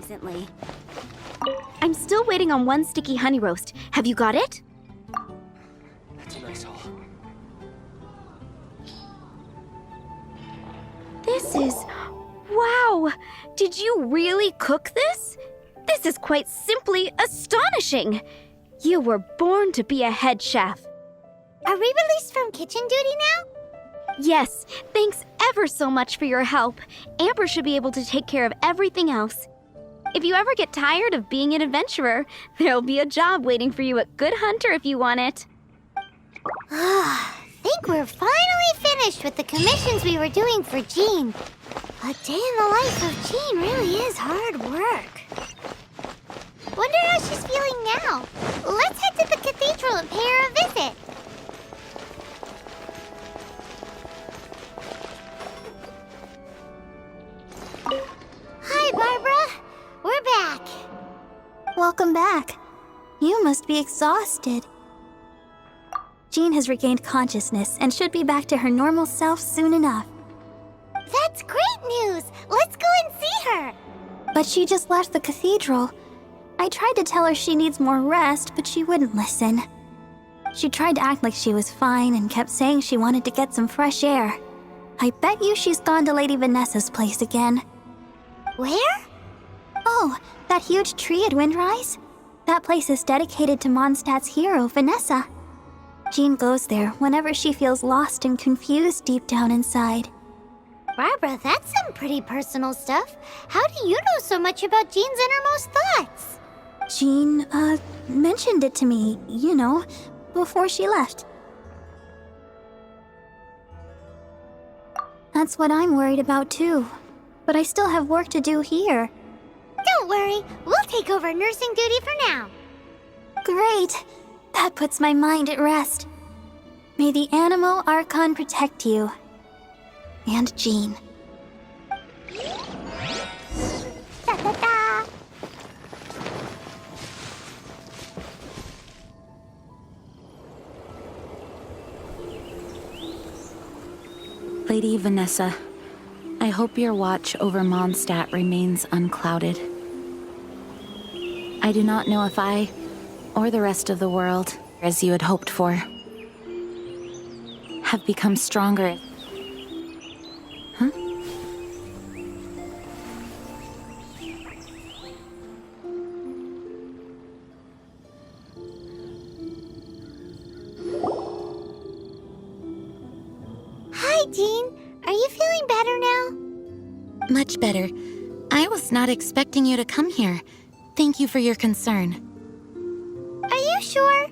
recently. I'm still waiting on one sticky honey roast. Have you got it? That's a nice haul. This is... Wow! Did you really cook this? This is quite simply astonishing! You were born to be a head chef. Are we released from kitchen duty now? Yes, thanks ever so much for your help. Amber should be able to take care of everything else. If you ever get tired of being an adventurer, there'll be a job waiting for you at Good Hunter if you want it. Think we're finally finished with the commissions we were doing for Jean. A day in the life of Jean really is hard work. Wonder how she's feeling now. Let's head to the cathedral and pay her a visit. Hi, Barbara. We're back. Welcome back. You must be exhausted. Jean has regained consciousness and should be back to her normal self soon enough. That's great news. Let's go and see her. But she just left the cathedral. I tried to tell her she needs more rest, but she wouldn't listen. She tried to act like she was fine and kept saying she wanted to get some fresh air. I bet you she's gone to Lady Vanessa's place again. Where? Oh, that huge tree at Windrise? That place is dedicated to Mondstadt's hero, Vanessa. Jean goes there whenever she feels lost and confused deep down inside. Barbara, that's some pretty personal stuff. How do you know so much about Jean's innermost thoughts? Jean, mentioned it to me, before she left. That's what I'm worried about too. But I still have work to do here. Don't worry, we'll take over nursing duty for now. Great! That puts my mind at rest. May the Animo Archon protect you. And Jean. Da-da-da! Lady Vanessa, I hope your watch over Mondstadt remains unclouded. I do not know if I, or the rest of the world, as you had hoped for, have become stronger. Huh? Hi, Jean. Are you feeling better now? Much better. I was not expecting you to come here. Thank you for your concern. Are you sure?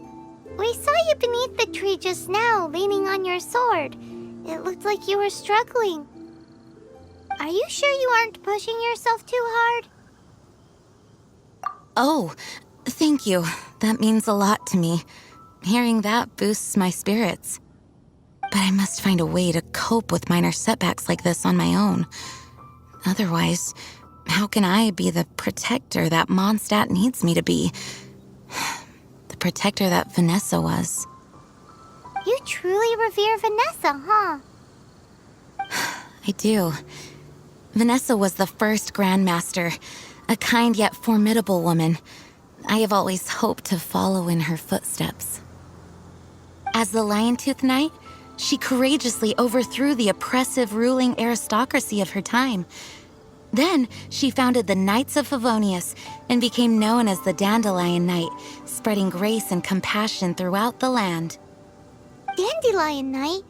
We saw you beneath the tree just now, leaning on your sword. It looked like you were struggling. Are you sure you aren't pushing yourself too hard? Oh, thank you. That means a lot to me. Hearing that boosts my spirits. But I must find a way to cope with minor setbacks like this on my own. Otherwise, how can I be the protector that Mondstadt needs me to be? The protector that Vanessa was. You truly revere Vanessa, huh? I do. Vanessa was the first Grandmaster, a kind yet formidable woman. I have always hoped to follow in her footsteps. As the Lion-Tooth Knight, she courageously overthrew the oppressive ruling aristocracy of her time. Then, she founded the Knights of Favonius and became known as the Dandelion Knight, spreading grace and compassion throughout the land. Dandelion Knight?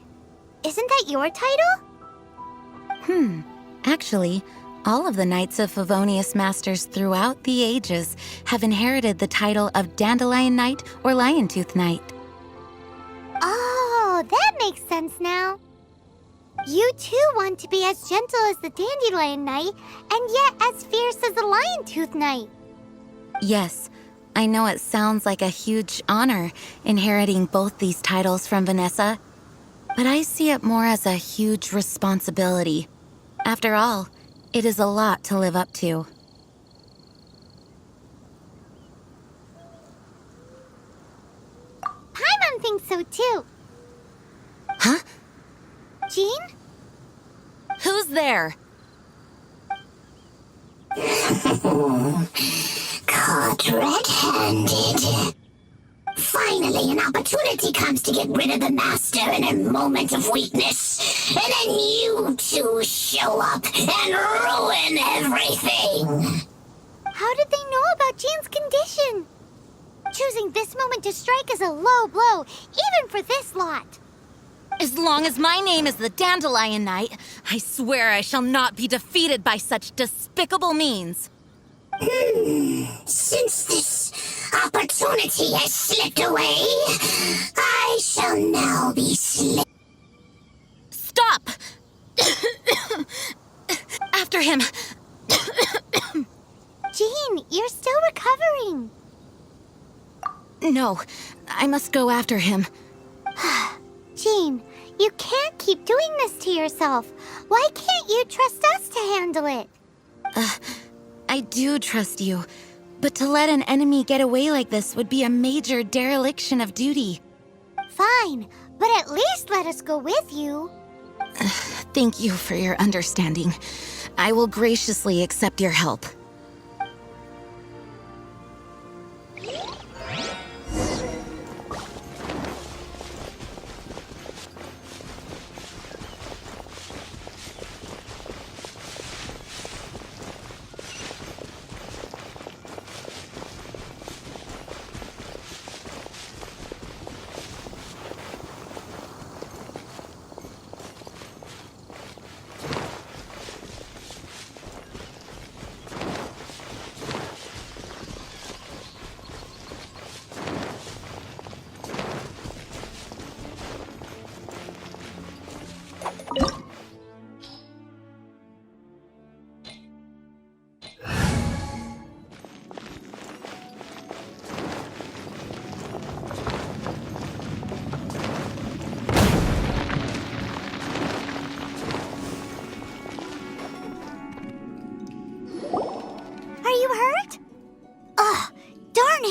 Isn't that your title? Actually, all of the Knights of Favonius masters throughout the ages have inherited the title of Dandelion Knight or Lion-Tooth Knight. Oh, that makes sense now. You too want to be as gentle as the Dandelion Knight, and yet as fierce as the Lion-Tooth Knight. Yes, I know it sounds like a huge honor inheriting both these titles from Vanessa, but I see it more as a huge responsibility. After all, it is a lot to live up to. Paimon thinks so too. Huh? Jean? Who's there? Caught red-handed. Finally, an opportunity comes to get rid of the master in a moment of weakness, and then you two show up and ruin everything. How did they know about Jean's condition? Choosing this moment to strike is a low blow, even for this lot. As long as my name is the Dandelion Knight, I swear I shall not be defeated by such despicable means. Since this opportunity has slipped away, I shall now be slipped. Stop! After him! Jean, you're still recovering. No, I must go after him. Jean, you can't keep doing this to yourself. Why can't you trust us to handle it? I do trust you, but to let an enemy get away like this would be a major dereliction of duty. Fine, but at least let us go with you. Thank you for your understanding. I will graciously accept your help.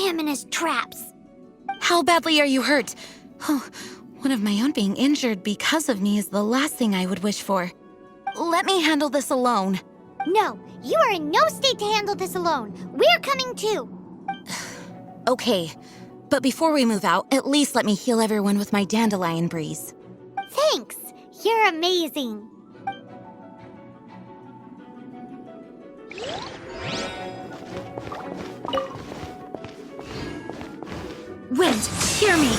In his traps. How badly are you hurt? Oh, one of my own being injured because of me is the last thing I would wish for. Let me handle this alone. No, you are in no state to handle this alone. We're coming too. Okay, but before we move out, at least let me heal everyone with my dandelion breeze. Thanks. You're amazing. Wind, hear me!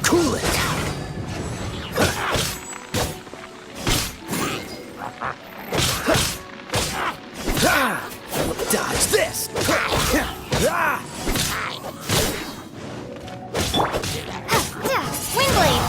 Cool it! Dodge this! Windblade!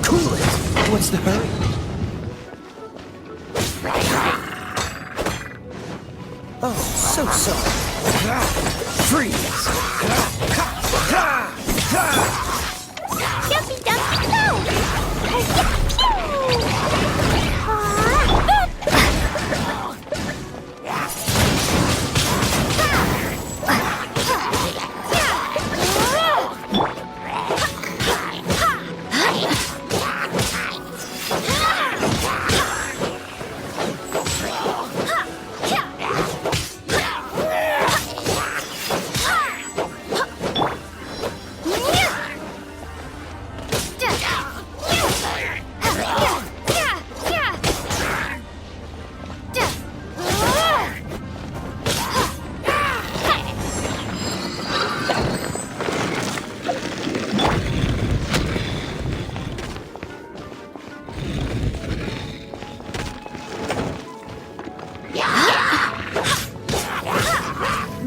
Cool it! What's the hurry? Oh, so sorry. Freeze! Jumpy dumpy go!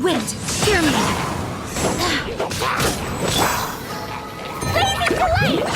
Wait, hear me. Blazing to light!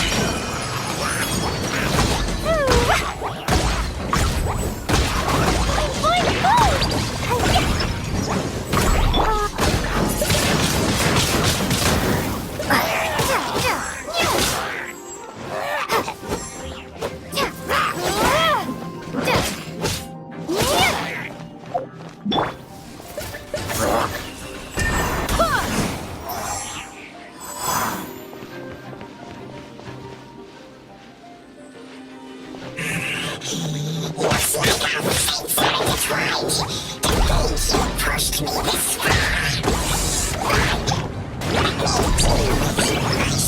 Looks like I've been satisfied. The things you pushed me this far. I need to redeem myself.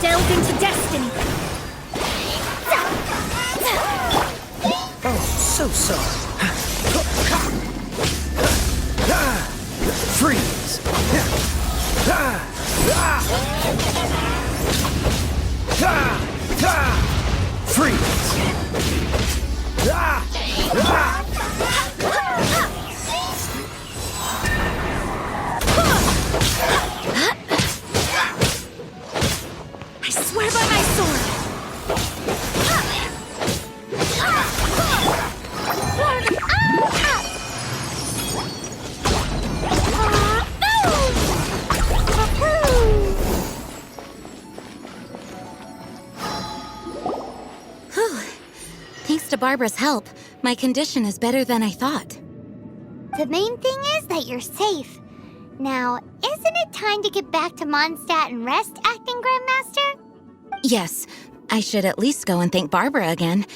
Delve into destiny! Oh, so sorry. Freeze! I swear by my sword. Thanks to Barbara's help, my condition is better than I thought. The main thing is that you're safe. Now, isn't it time to get back to Mondstadt and rest, Acting Grandmaster? Yes, I should at least go and thank Barbara again.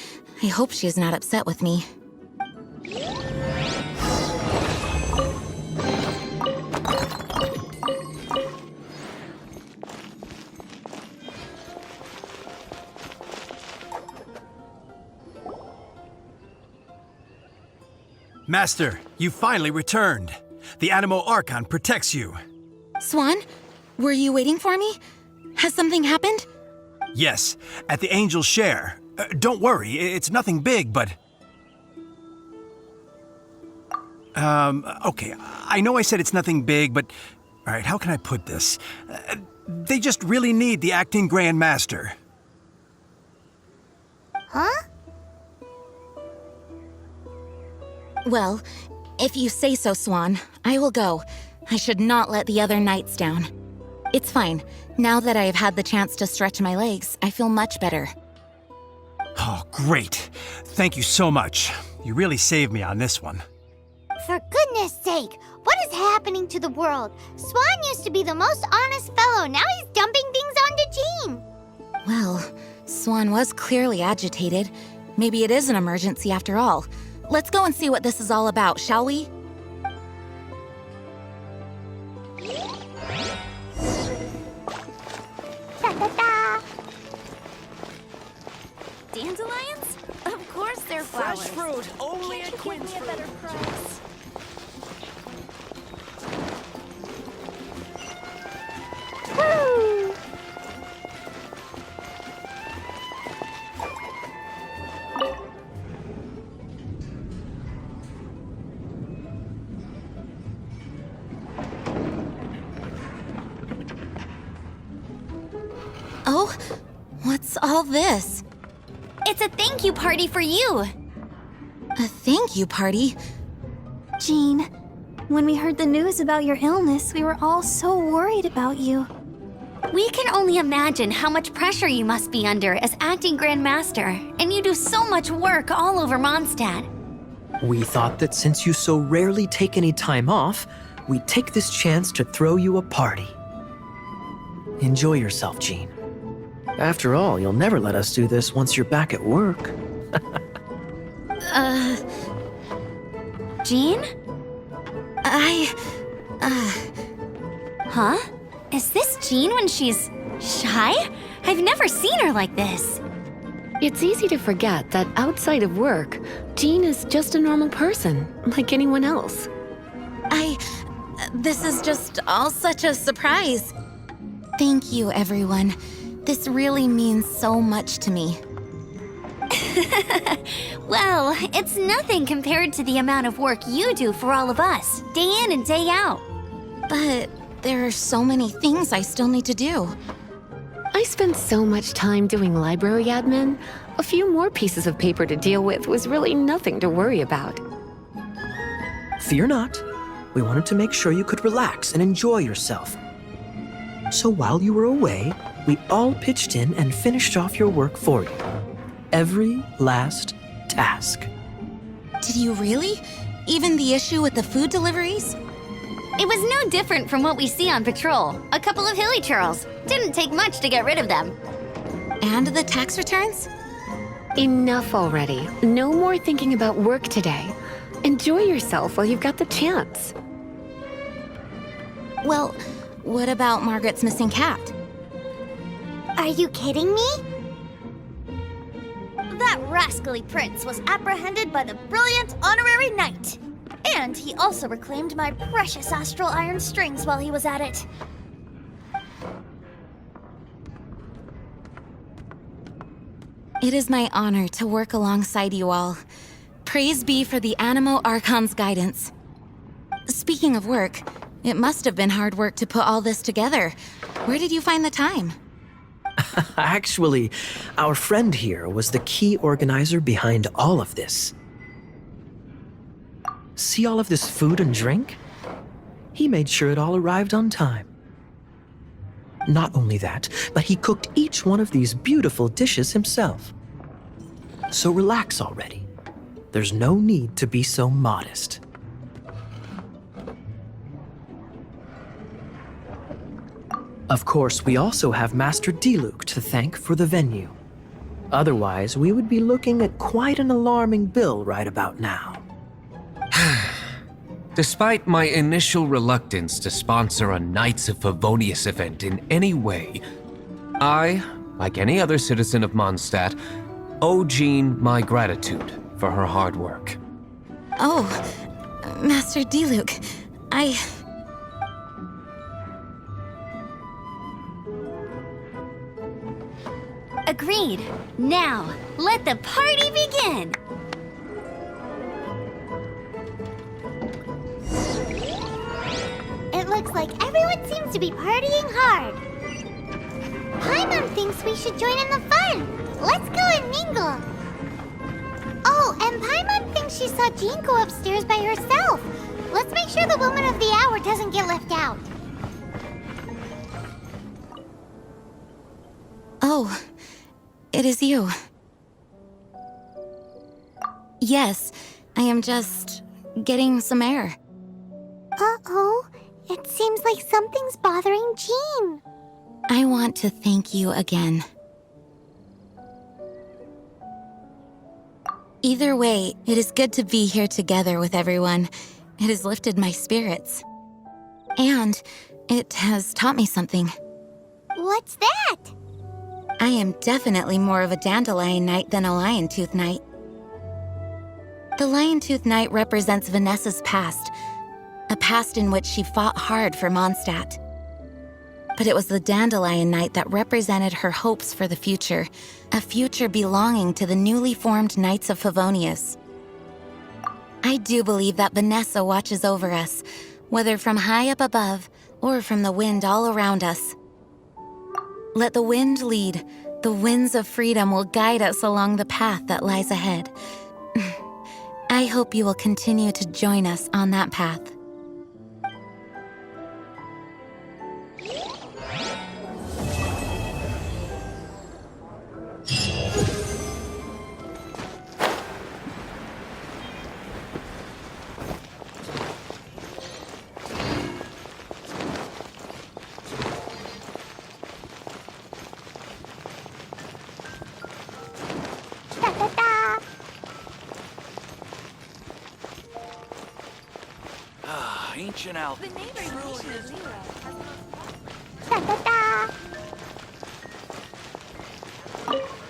I hope she's not upset with me. Master, you finally returned. The Animo Archon protects you. Swan, were you waiting for me? Has something happened? Yes, at the Angel's Share. Don't worry, it's nothing big, but... Okay, I know I said it's nothing big, but... Alright, how can I put this? They just really need the Acting Grand Master. Huh? Well, if you say so, Swan, I will go. I should not let the other knights down. It's fine. Now that I have had the chance to stretch my legs, I feel much better. Oh, great. Thank you so much. You really saved me on this one. For goodness sake, What is happening to the world? Swan used to be the most honest fellow. Now he's dumping things onto Jean. Well, Swan was clearly agitated. Maybe it is an emergency after all. Let's go and see what this is all about, shall we? Da-da-da. Dandelions? Of course they're flowers. Fresh fruit, only at Quinn's Fruit. price? Woo! Oh, what's all this? It's a thank you party for you. A thank you party? Jean, when we heard the news about your illness, we were all so worried about you. We can only imagine how much pressure you must be under as acting Grand Master, and you do so much work all over Mondstadt. We thought that since you so rarely take any time off, we'd take this chance to throw you a party. Enjoy yourself, Jean. After all, you'll never let us do this once you're back at work. Jean? Huh? Is this Jean when she's shy? I've never seen her like this. It's easy to forget that outside of work, Jean is just a normal person, like anyone else. This is just all such a surprise. Thank you, everyone. This really means so much to me. Well, it's nothing compared to the amount of work you do for all of us, day in and day out. But there are so many things I still need to do. I spent so much time doing library admin. A few more pieces of paper to deal with was really nothing to worry about. Fear not. We wanted to make sure you could relax and enjoy yourself. So while you were away, we all pitched in and finished off your work for you. Every last task. Did you really? Even the issue with the food deliveries? It was no different from what we see on patrol. A couple of hilly churls. Didn't take much to get rid of them. And the tax returns? Enough already. No more thinking about work today. Enjoy yourself while you've got the chance. Well, what about Margaret's missing cat? Are you kidding me? That rascally prince was apprehended by the brilliant honorary knight. And he also reclaimed my precious astral iron strings while he was at it. It is my honor to work alongside you all. Praise be for the Animo Archon's guidance. Speaking of work, it must have been hard work to put all this together. Where did you find the time? Actually, our friend here was the key organizer behind all of this. See all of this food and drink? He made sure it all arrived on time. Not only that, but he cooked each one of these beautiful dishes himself. So relax already. There's no need to be so modest. Of course, we also have Master Diluc to thank for the venue. Otherwise, we would be looking at quite an alarming bill right about now. Despite my initial reluctance to sponsor a Knights of Favonius event in any way, I, like any other citizen of Mondstadt, owe Jean my gratitude for her hard work. Oh, Master Diluc, Agreed. Now, let the party begin! It looks like everyone seems to be partying hard. Paimon thinks we should join in the fun. Let's go and mingle. Oh, and Paimon thinks she saw Jean go upstairs by herself. Let's make sure the woman of the hour doesn't get left out. Oh, it is you. Yes, I am just getting some air. Uh-oh. It seems like something's bothering Jean. I want to thank you again. Either way, it is good to be here together with everyone. It has lifted my spirits. And it has taught me something. What's that? I am definitely more of a dandelion knight than a lion-tooth knight. The lion-tooth knight represents Vanessa's past, a past in which she fought hard for Mondstadt. But it was the dandelion knight that represented her hopes for the future, a future belonging to the newly formed Knights of Favonius. I do believe that Vanessa watches over us, whether from high up above or from the wind all around us. Let the wind lead. The winds of freedom will guide us along the path that lies ahead. I hope you will continue to join us on that path. Ancient Alp.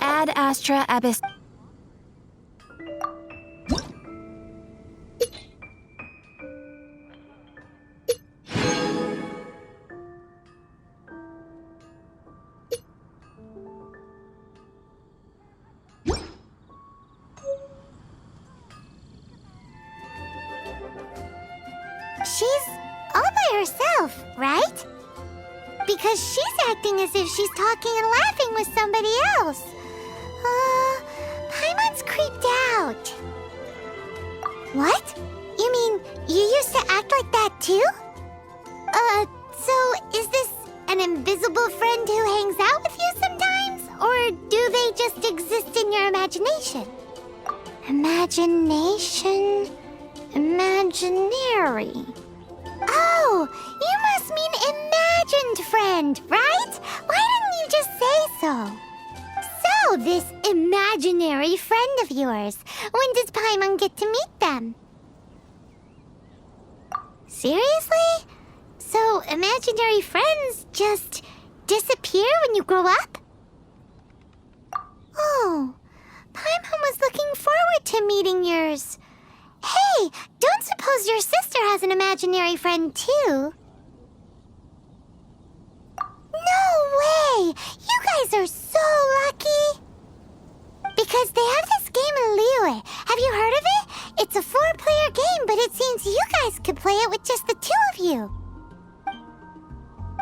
Ad Astra Abyss. She's all by herself, right? Because she's acting as if she's talking and laughing with somebody else. Paimon's creeped out. What? You mean you used to act like that too? So is this an invisible friend who hangs out with you sometimes? Or do they just exist in your imagination? Imagination... imaginary. Oh, you must mean imagined friend, right? Why didn't you just say so? So, this imaginary friend of yours, when does Paimon get to meet them? Seriously? So, imaginary friends just disappear when you grow up? Oh, Paimon was looking forward to meeting yours. Hey, don't suppose your sister has an imaginary friend too? No way! You guys are so lucky! Because they have this game in Liyue. Have you heard of it? It's a 4-player game, but it seems you guys could play it with just the 2 of you.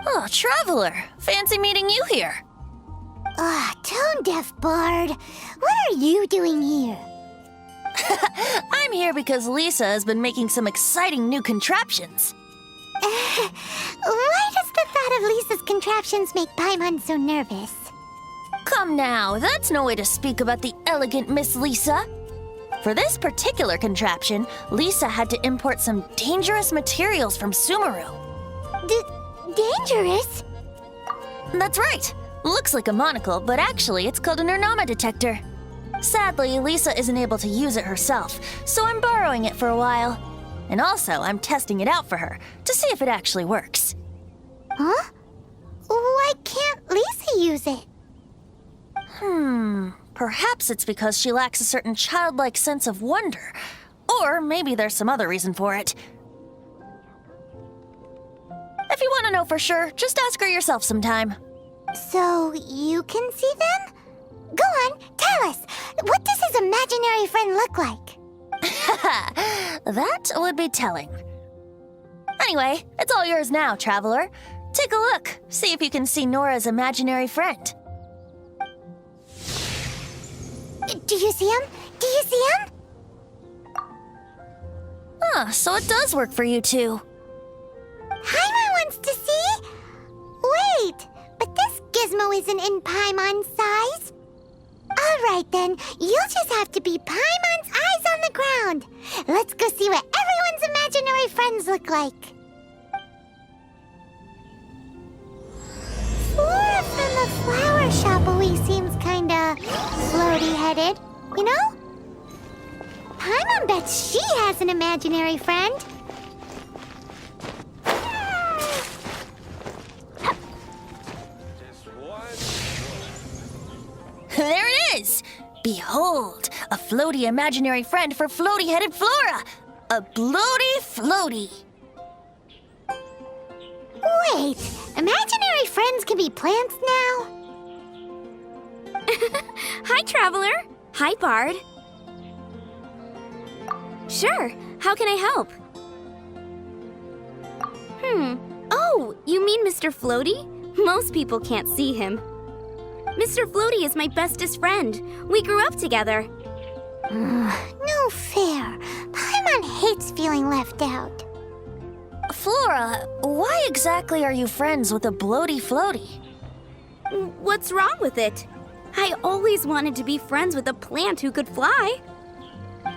Oh, Traveler. Fancy meeting you here. Tone-deaf bard. What are you doing here? I'm here because Lisa has been making some exciting new contraptions. Why does the thought of Lisa's contraptions make Paimon so nervous? Come now, that's no way to speak about the elegant Miss Lisa. For this particular contraption, Lisa had to import some dangerous materials from Sumeru. Dangerous? That's right. Looks like a monocle, but actually it's called an Urnama detector. Sadly, Lisa isn't able to use it herself, so I'm borrowing it for a while. And also, I'm testing it out for her, to see if it actually works. Huh? Why can't Lisa use it? Perhaps it's because she lacks a certain childlike sense of wonder. Or maybe there's some other reason for it. If you want to know for sure, just ask her yourself sometime. So, you can see them? Go on, tell us. What does his imaginary friend look like? That would be telling. Anyway, it's all yours now, Traveler. Take a look. See if you can see Nora's imaginary friend. Do you see him? Do you see him? So it does work for you two. Paimon wants to see? Wait, but this gizmo isn't in Paimon's size. Alright then, you'll just have to be Paimon's eyes on the ground. Let's go see what everyone's imaginary friends look like. excited, you know? Paimon bets she has an imaginary friend. There it is! Behold, a floaty imaginary friend for floaty-headed Flora! A bloaty floaty! Wait, imaginary friends can be plants now? Hi, Traveler. Hi, Bard. Sure, how can I help? Oh, you mean Mr. Floaty? Most people can't see him. Mr. Floaty is my bestest friend. We grew up together. No fair. Paimon hates feeling left out. Flora, why exactly are you friends with a bloaty floaty? What's wrong with it? I always wanted to be friends with a plant who could fly.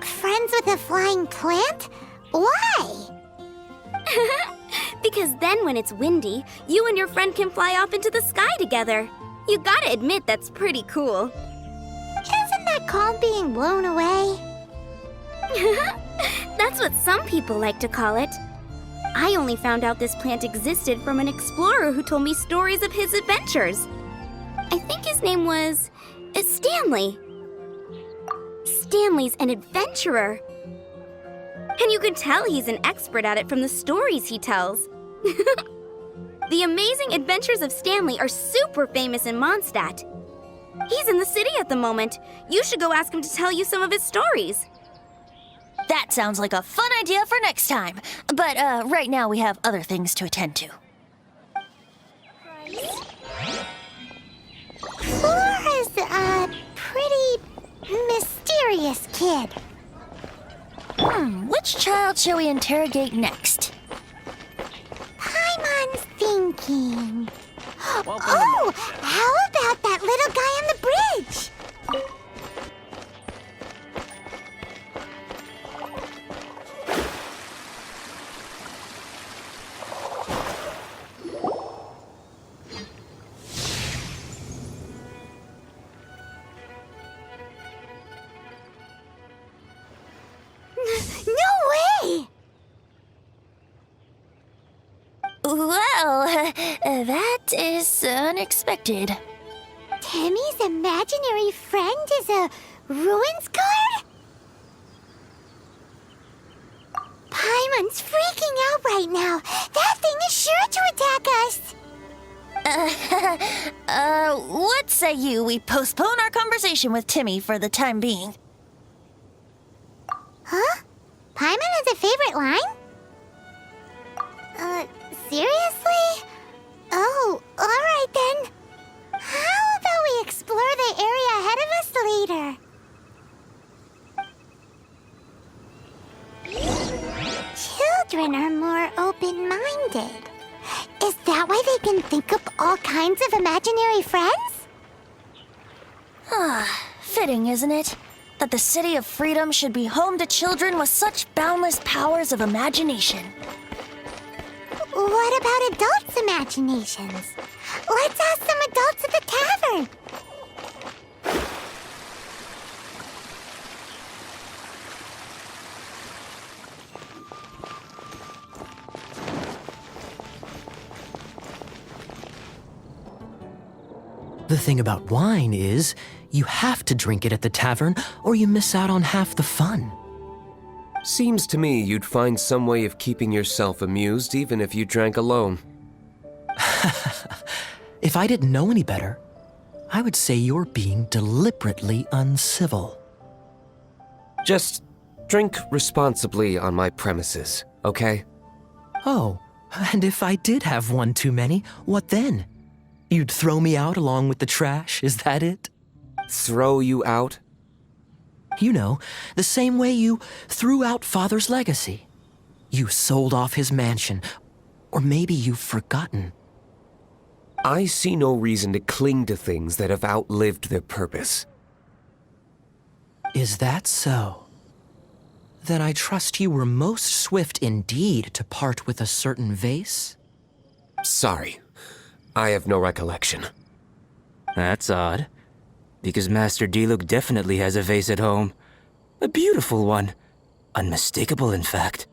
Friends with a flying plant? Why? Because then when it's windy, you and your friend can fly off into the sky together. You gotta admit that's pretty cool. Isn't that called being blown away? That's what some people like to call it. I only found out this plant existed from an explorer who told me stories of his adventures. I think his name was Stanley. Stanley's an adventurer. And you can tell he's an expert at it from the stories he tells. The amazing adventures of Stanley are super famous in Mondstadt. He's in the city at the moment. You should go ask him to tell you some of his stories. That sounds like a fun idea for next time. But right now we have other things to attend to. Flora's a pretty mysterious kid. Which child shall we interrogate next? Paimon's thinking. Oh, how about that little guy on the bridge? No way! Well, that is unexpected. Timmy's imaginary friend is a ruins guard? Paimon's freaking out right now. That thing is sure to attack us. What say you we postpone our conversation with Timmy for the time being? Huh? Paimon has a favorite line? Seriously? Oh, alright then. How about we explore the area ahead of us later? Children are more open-minded. Is that why they can think up all kinds of imaginary friends? Fitting, isn't it? That the City of Freedom should be home to children with such boundless powers of imagination. What about adults' imaginations? Let's ask some adults at the tavern. The thing about wine is, you have to drink it at the tavern or you miss out on half the fun. Seems to me you'd find some way of keeping yourself amused even if you drank alone. If I didn't know any better, I would say you're being deliberately uncivil. Just drink responsibly on my premises, okay? Oh, and if I did have one too many, what then? You'd throw me out along with the trash, is that it? Throw you out? You know, the same way you threw out Father's legacy. You sold off his mansion, or maybe you've forgotten. I see no reason to cling to things that have outlived their purpose. Is that so? Then I trust you were most swift indeed to part with a certain vase? Sorry, I have no recollection. That's odd. Because Master Diluc definitely has a vase at home. A beautiful one. Unmistakable, in fact.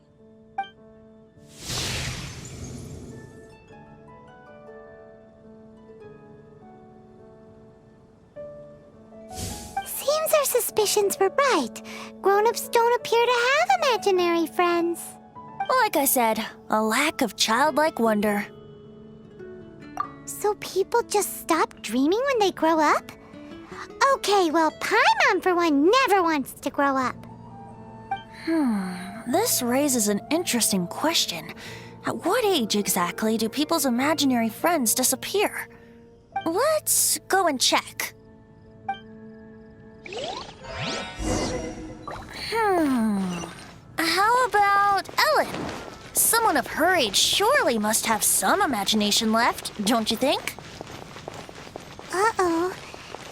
Seems our suspicions were right. Grown-ups don't appear to have imaginary friends. Like I said, a lack of childlike wonder. So people just stop dreaming when they grow up? Okay, well, Paimon for one never wants to grow up. This raises an interesting question. At what age exactly do people's imaginary friends disappear? Let's go and check. How about Ellen? Someone of her age surely must have some imagination left, don't you think? Uh-oh.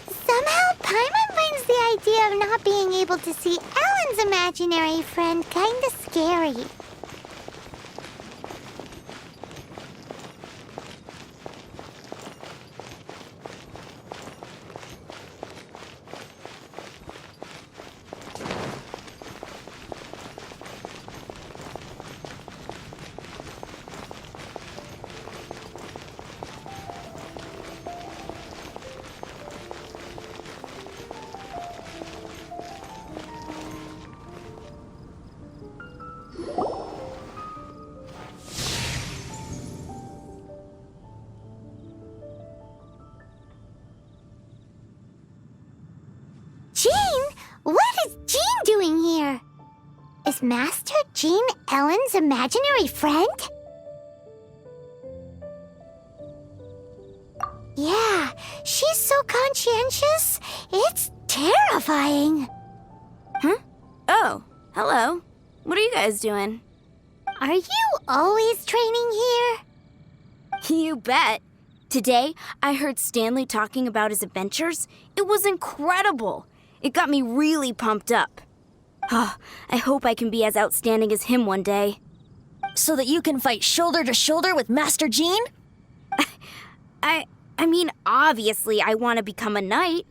Somehow Paimon finds the idea of not being able to see Ellen's imaginary friend kinda scary. Jean? What is Jean doing here? Is Master Jean Ellen's imaginary friend? Yeah, she's so conscientious. It's terrifying. Oh, hello. What are you guys doing? Are you always training here? You bet. Today, I heard Stanley talking about his adventures. It was incredible. It got me really pumped up. I hope I can be as outstanding as him one day. So that you can fight shoulder to shoulder with Master Jean? I mean, obviously I want to become a knight.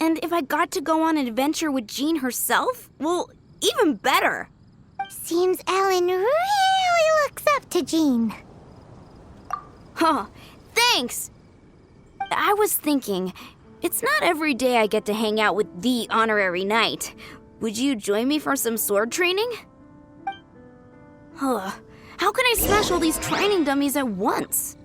And if I got to go on an adventure with Jean herself, well, even better. Seems Ellen really looks up to Jean. Thanks! I was thinking, it's not every day I get to hang out with the honorary knight. Would you join me for some sword training? How can I smash all these training dummies at once?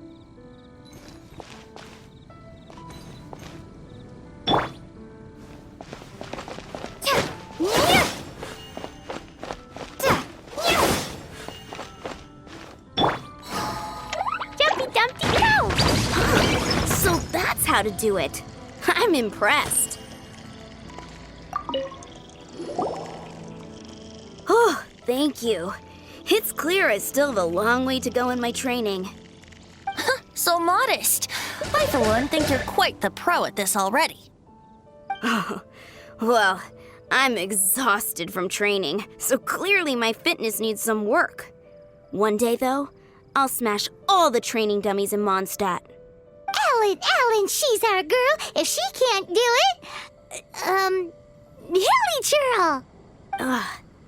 Jumpy Dumpty go! So that's how to do it. I'm impressed. Oh, thank you. It's clear I still have a long way to go in my training. So modest. I, for one, think you're quite the pro at this already. Well, I'm exhausted from training, so clearly my fitness needs some work. One day, though, I'll smash all the training dummies in Mondstadt. Ellen, she's our girl. If she can't do it, Hilly Churl.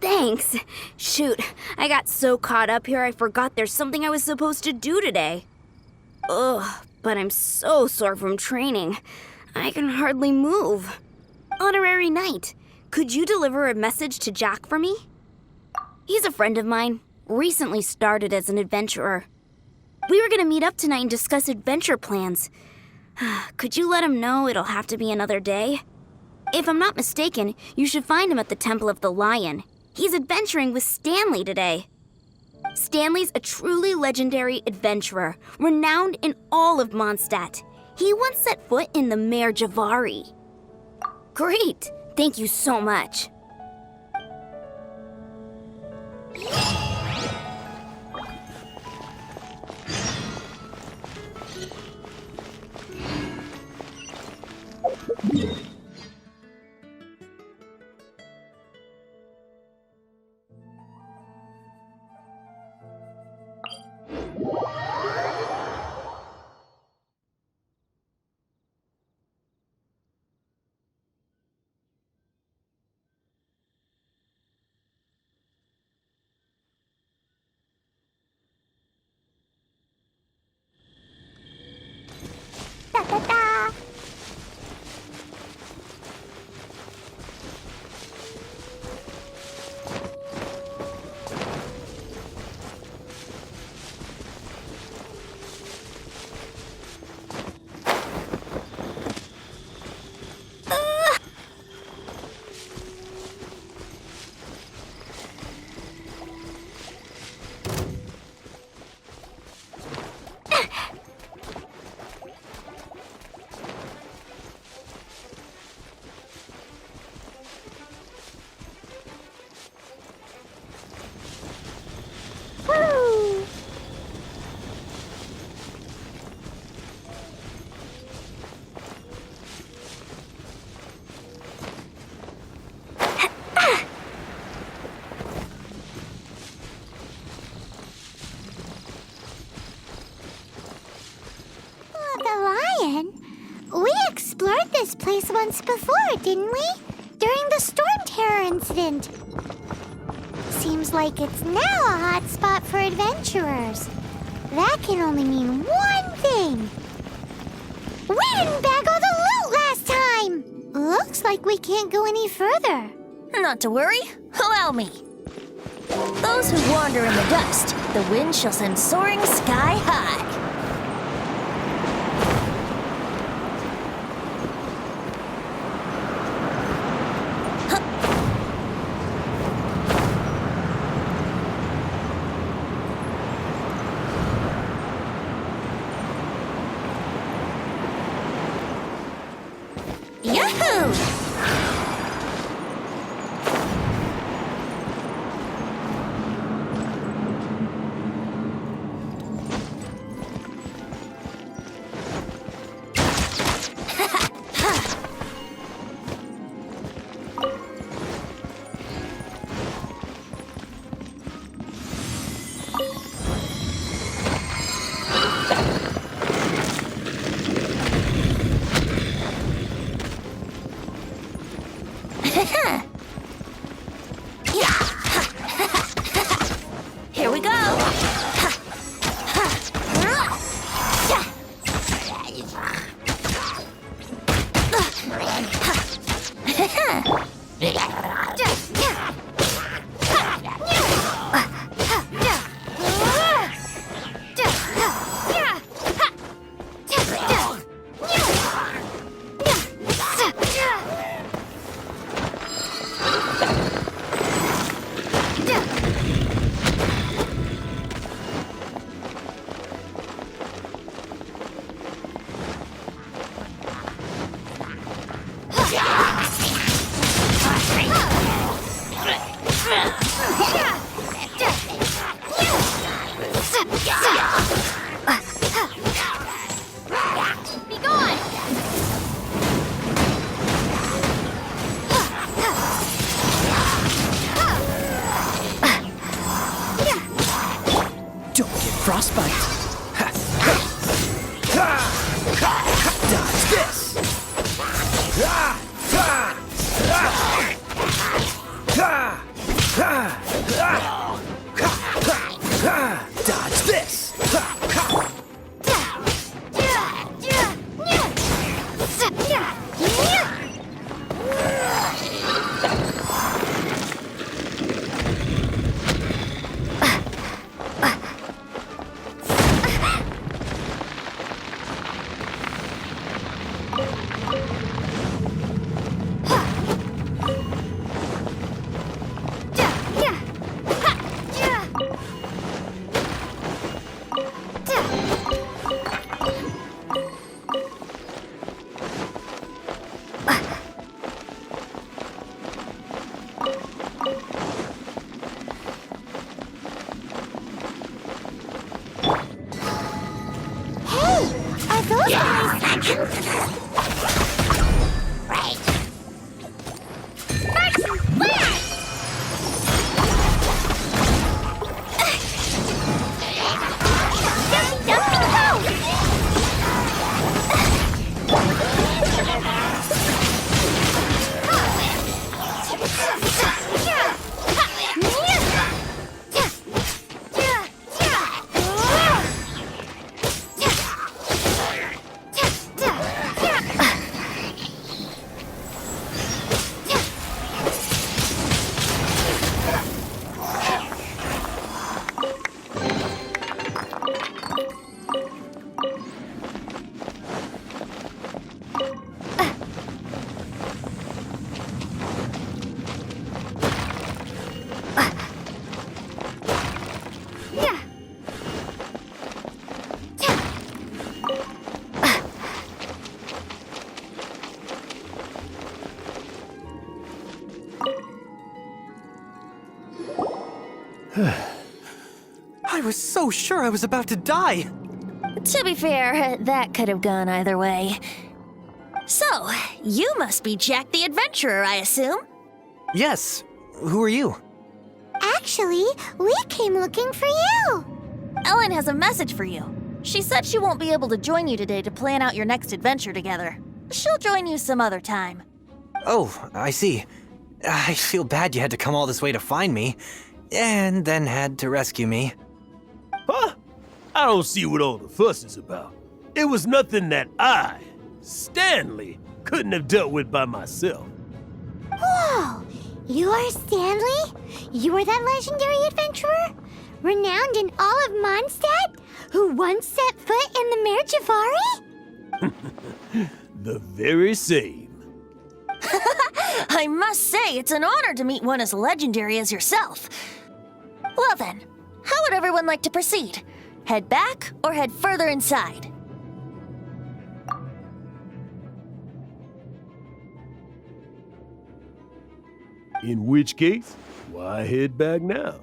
Thanks. Shoot, I got so caught up here I forgot there's something I was supposed to do today. But I'm so sore from training. I can hardly move. Honorary Knight, could you deliver a message to Jack for me? He's a friend of mine, recently started as an adventurer. We were gonna meet up tonight and discuss adventure plans. Could you let him know it'll have to be another day? If I'm not mistaken, you should find him at the Temple of the Lion. He's adventuring with Stanley today. Stanley's a truly legendary adventurer, renowned in all of Mondstadt. He once set foot in the Mare Javari. Great! Thank you so much. this place once before, didn't we? During the Storm Terror incident. Seems like it's now a hot spot for adventurers. That can only mean one thing. We didn't bag all the loot last time! Looks like we can't go any further. Not to worry. Allow me. Those who wander in the dust, the wind shall send soaring sky high. Yahoo! Here we go. Be gone! Don't get frostbite. Dodge this. Dodge this. I was so sure I was about to die. To be fair, that could have gone either way. So, you must be Jack the Adventurer, I assume? Yes. Who are you? Actually, we came looking for you. Ellen has a message for you. She said she won't be able to join you today to plan out your next adventure together. She'll join you some other time. Oh, I see. I feel bad you had to come all this way to find me, and then had to rescue me. Huh? I don't see what all the fuss is about. It was nothing that I, Stanley, couldn't have dealt with by myself. Whoa! You are Stanley? You are that legendary adventurer? Renowned in all of Mondstadt? Who once set foot in the Mirjavari? The very same. I must say, it's an honor to meet one as legendary as yourself. Well then, how would everyone like to proceed? Head back or head further inside? In which case, why head back now?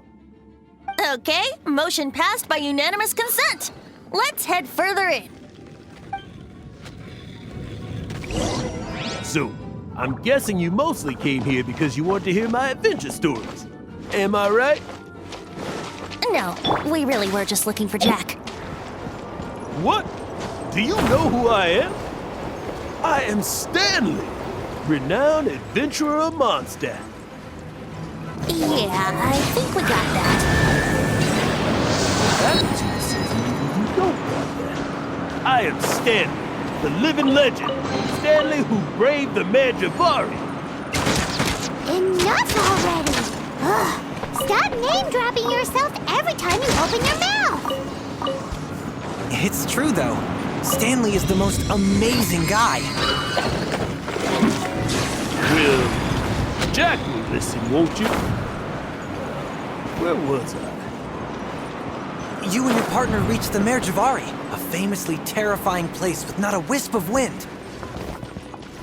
Okay, motion passed by unanimous consent. Let's head further in. So, I'm guessing you mostly came here because you want to hear my adventure stories. Am I right? No, we really were just looking for Jack. What? Do you know who I am? I am Stanley, renowned adventurer of Mondstadt. Yeah, I think we got that. Attitude says maybe you don't got that. I am Stanley, the living legend. Stanley who braved the Mirjavari. Enough already! Ugh. Stop name-dropping yourself every time you open your mouth! It's true, though. Stanley is the most amazing guy. Well, Jack will listen, won't you? Where was I? You and your partner reached the Mirjavari, a famously terrifying place with not a wisp of wind.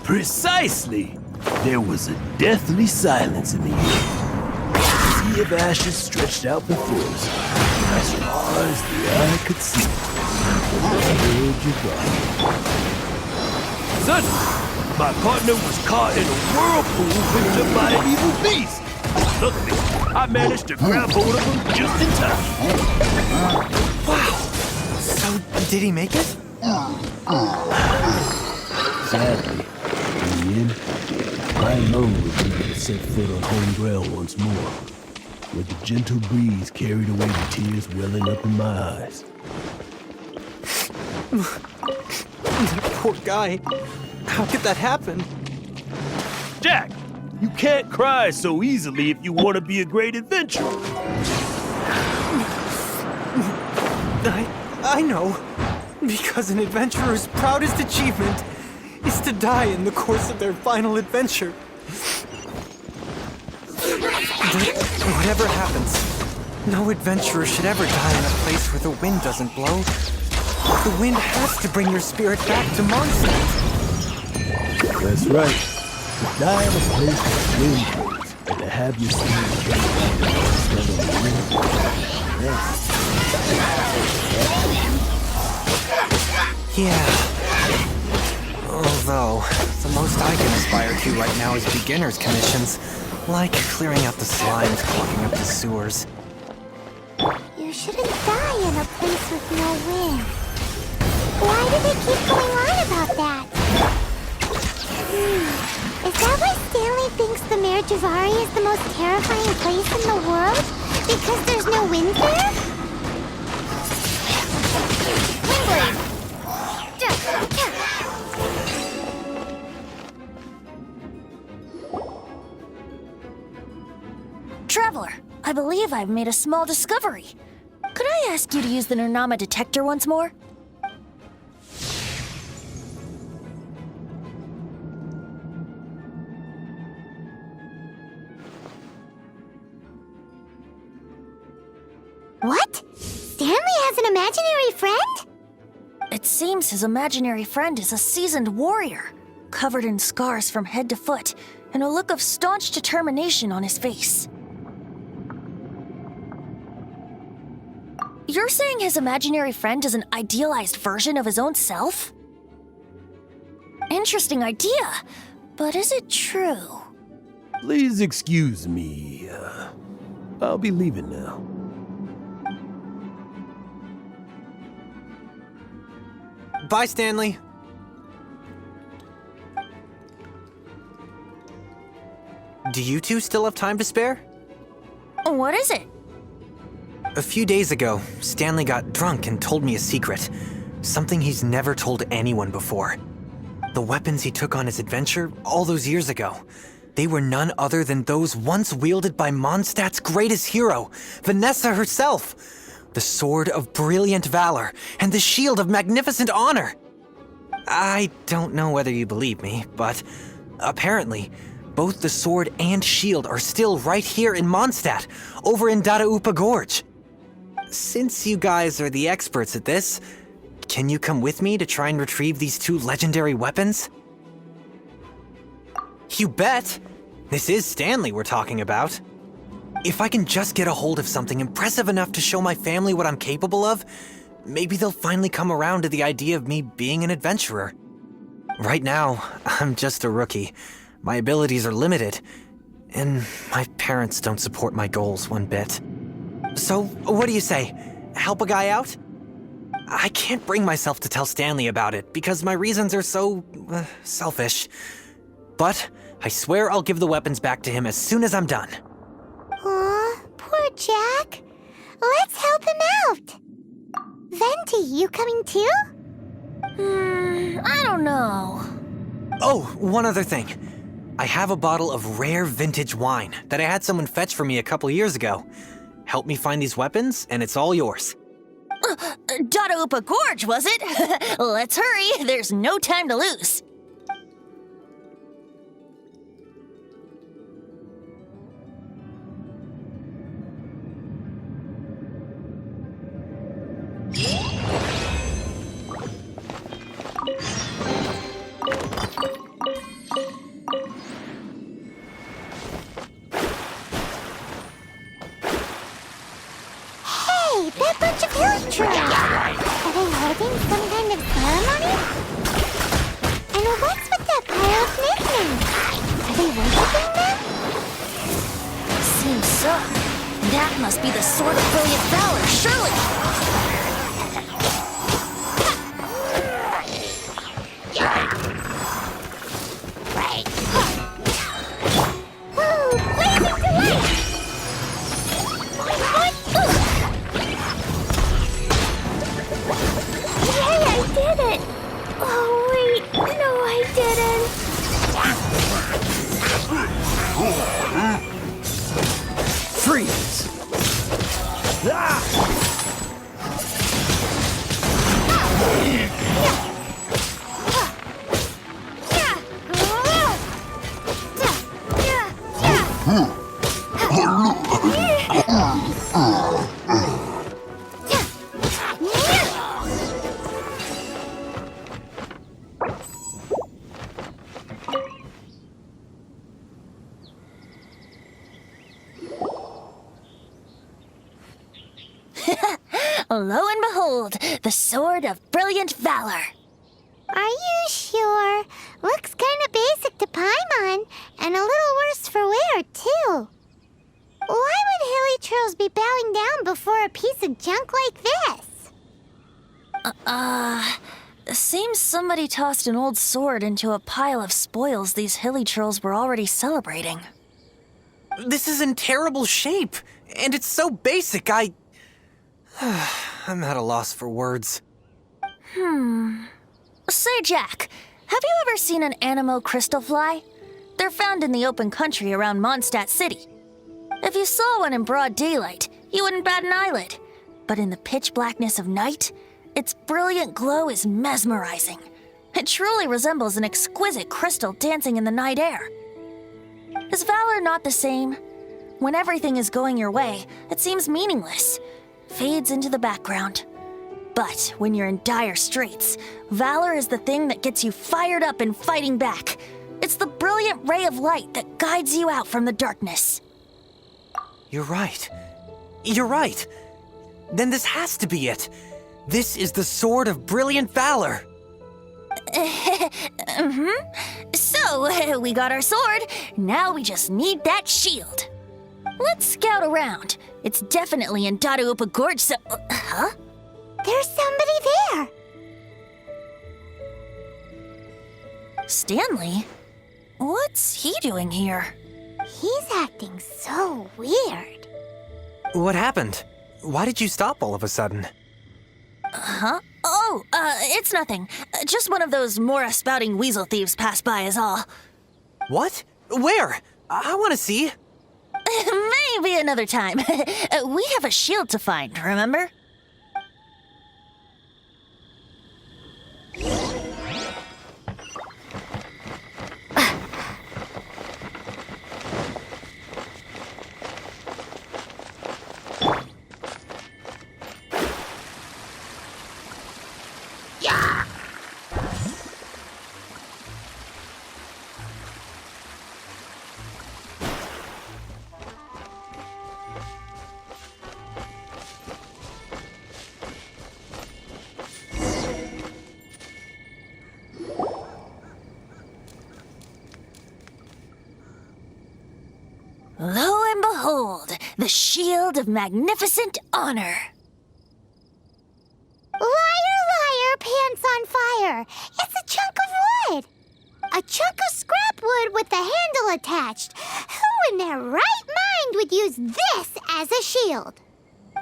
Precisely! There was a deathly silence in the air. A sea of ashes stretched out before us, as far as the eye could see. Suddenly, my partner was caught in a whirlpool picked up by an evil beast. Luckily, I managed to grab hold of him just in time. Wow! So, did he make it? Sadly, in the end, I alone was able to set foot on home ground once more, where the gentle breeze carried away the tears welling up in my eyes. Poor guy. How could that happen? Jack, you can't cry so easily if you want to be a great adventurer. I know. Because an adventurer's proudest achievement is to die in the course of their final adventure. But whatever happens, no adventurer should ever die in a place where the wind doesn't blow. The wind has to bring your spirit back to Mondstadt. That's right. To die in a place where the wind blows, and to have your spirit instead of the wind. Yeah. Although, the most I can aspire to right now is beginner's commissions, like clearing out the slimes clogging up the sewers. You shouldn't die in a place with no wind. Why do they keep going on about that? Is that why Stanley thinks the Mirjavari is the most terrifying place in the world? Because there's no wind there? Windblade! Traveler, I believe I've made a small discovery. Could I ask you to use the Nernama detector once more? What? Stanley has an imaginary friend? It seems his imaginary friend is a seasoned warrior, covered in scars from head to foot, and a look of staunch determination on his face. You're saying his imaginary friend is an idealized version of his own self? Interesting idea, but is it true? Please excuse me. I'll be leaving now. Bye, Stanley. Do you two still have time to spare? What is it? A few days ago, Stanley got drunk and told me a secret. Something he's never told anyone before. The weapons he took on his adventure all those years ago, they were none other than those once wielded by Mondstadt's greatest hero, Vanessa herself. The Sword of Brilliant Valor and the Shield of Magnificent Honor. I don't know whether you believe me, but apparently, both the sword and shield are still right here in Mondstadt, over in Dadaupa Gorge. Since you guys are the experts at this, can you come with me to try and retrieve these two legendary weapons? You bet! This is Stanley we're talking about. If I can just get a hold of something impressive enough to show my family what I'm capable of, maybe they'll finally come around to the idea of me being an adventurer. Right now, I'm just a rookie. My abilities are limited, and my parents don't support my goals one bit. So, what do you say? Help a guy out? I can't bring myself to tell Stanley about it because my reasons are so selfish. But I swear I'll give the weapons back to him as soon as I'm done. Aw, poor Jack. Let's help him out. Venti, you coming too? I don't know. Oh, one other thing. I have a bottle of rare vintage wine that I had someone fetch for me a couple years ago. Help me find these weapons, and it's all yours. Dadaupa Gorge, was it? Let's hurry. There's no time to lose. Hey, that bunch of villagers! Are they holding some kind of ceremony? And what's with that pile of nicknames? Are they worshiping them? Seems so. That must be the Sword of Brilliant Valor, surely! Freeze! Lo and behold, the Sword of Brilliant Valor. Are you sure? Looks kinda basic to Paimon, and a little worse for wear, too. Why would Hilichurls be bowing down before a piece of junk like this? Seems somebody tossed an old sword into a pile of spoils these Hilichurls were already celebrating. This is in terrible shape, and it's so basic, I'm at a loss for words. Say, Jack, have you ever seen an Anemo crystal fly? They're found in the open country around Mondstadt City. If you saw one in broad daylight, you wouldn't bat an eyelid. But in the pitch blackness of night, its brilliant glow is mesmerizing. It truly resembles an exquisite crystal dancing in the night air. Is valor not the same? When everything is going your way, it seems meaningless, fades into the background. But when you're in dire straits, valor is the thing that gets you fired up and fighting back. It's the brilliant ray of light that guides you out from the darkness. You're right. You're right. Then this has to be it. This is the Sword of Brilliant Valor. So, we got our sword. Now we just need that shield. Let's scout around. It's definitely in Dadaupa Gorge, so... Huh? There's somebody there. Stanley? What's he doing here? He's acting so weird. What happened? Why did you stop all of a sudden? Huh? Oh, it's nothing. Just one of those Mora spouting weasel thieves passed by is all. What? Where? I want to see. Maybe another time. We have a shield to find, remember? Lo and behold, the shield of magnificent honor. Liar, liar, pants on fire. It's a chunk of wood. A chunk of scrap wood with the handle attached. Who in their right mind would use this as a shield?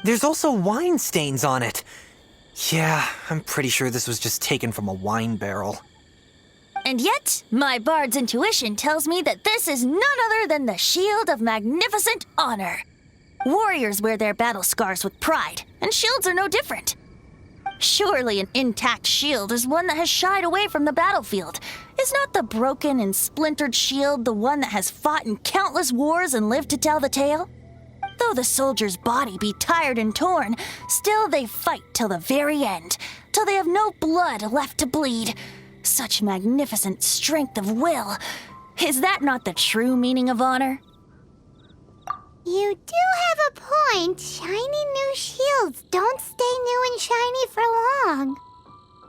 There's also wine stains on it. Yeah, I'm pretty sure this was just taken from a wine barrel. And yet, my bard's intuition tells me that this is none other than the shield of magnificent honor. Warriors wear their battle scars with pride, and shields are no different. Surely an intact shield is one that has shied away from the battlefield. Is not the broken and splintered shield the one that has fought in countless wars and lived to tell the tale? Though the soldier's body be tired and torn, still they fight till the very end, till they have no blood left to bleed. Such magnificent strength of will. Is that not the true meaning of honor? You do have a point. Shiny new shields don't stay new and shiny for long.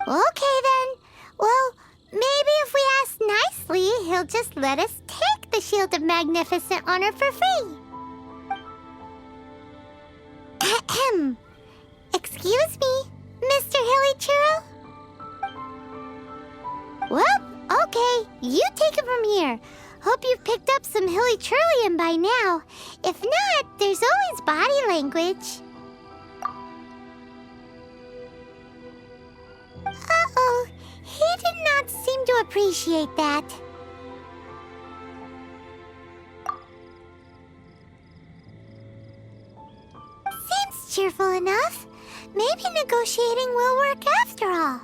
Okay then. Well, maybe if we ask nicely, he'll just let us take the Shield of Magnificent Honor for free. Ahem. Excuse me, Mr. Hilly-Churl? Well, okay, you take it from here. Hope you've picked up some Hilly-Churlian by now. If not, there's always body language. Uh-oh, he did not seem to appreciate that. Seems cheerful enough. Maybe negotiating will work after all.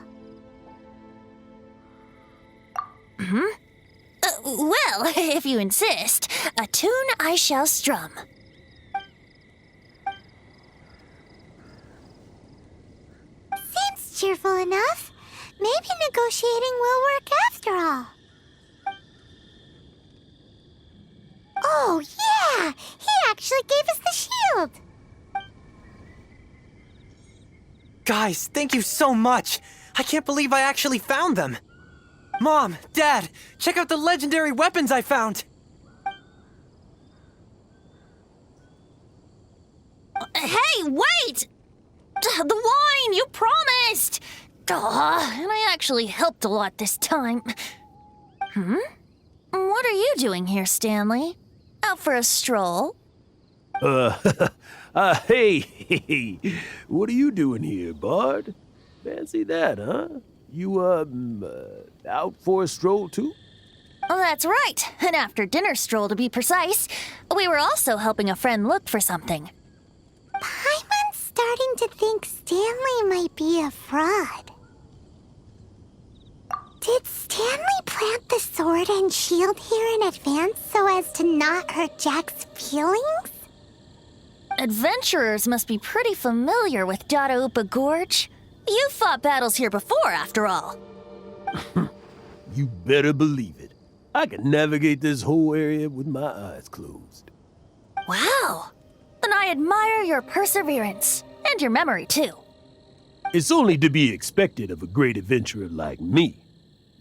Well, if you insist, a tune I shall strum. Seems cheerful enough. Maybe negotiating will work after all. Oh, yeah! He actually gave us the shield! Guys, thank you so much! I can't believe I actually found them! Mom, Dad, check out the legendary weapons I found! Hey, wait! The wine, you promised! And I actually helped a lot this time. What are you doing here, Stanley? Out for a stroll? Hey, what are you doing here, Bard? Fancy that, huh? You, out for a stroll, too? Oh, that's right. An after-dinner stroll, to be precise. We were also helping a friend look for something. Paimon's starting to think Stanley might be a fraud. Did Stanley plant the sword and shield here in advance so as to not hurt Jack's feelings? Adventurers must be pretty familiar with Dadaupa Gorge. You fought battles here before, after all. You better believe it. I can navigate this whole area with my eyes closed. Wow. Then I admire your perseverance. And your memory, too. It's only to be expected of a great adventurer like me.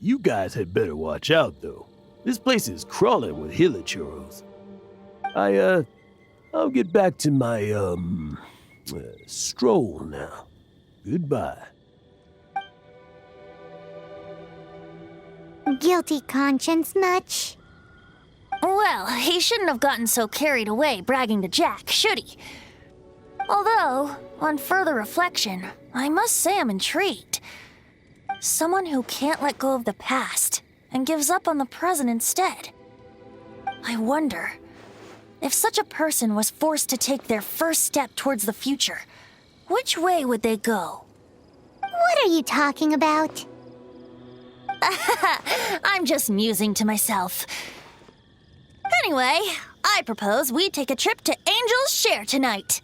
You guys had better watch out, though. This place is crawling with Hilly-Churls. I'll get back to my, stroll now. Goodbye. Guilty conscience much? Well, Well, he shouldn't have gotten so carried away bragging to Jack, should he? Although, on further reflection, I must say I'm intrigued. Someone who can't let go of the past and gives up on the present instead. I wonder, if such a person was forced to take their first step towards the future, which way would they go? What are you talking about? I'm just musing to myself. Anyway, I propose we take a trip to Angel's Share tonight.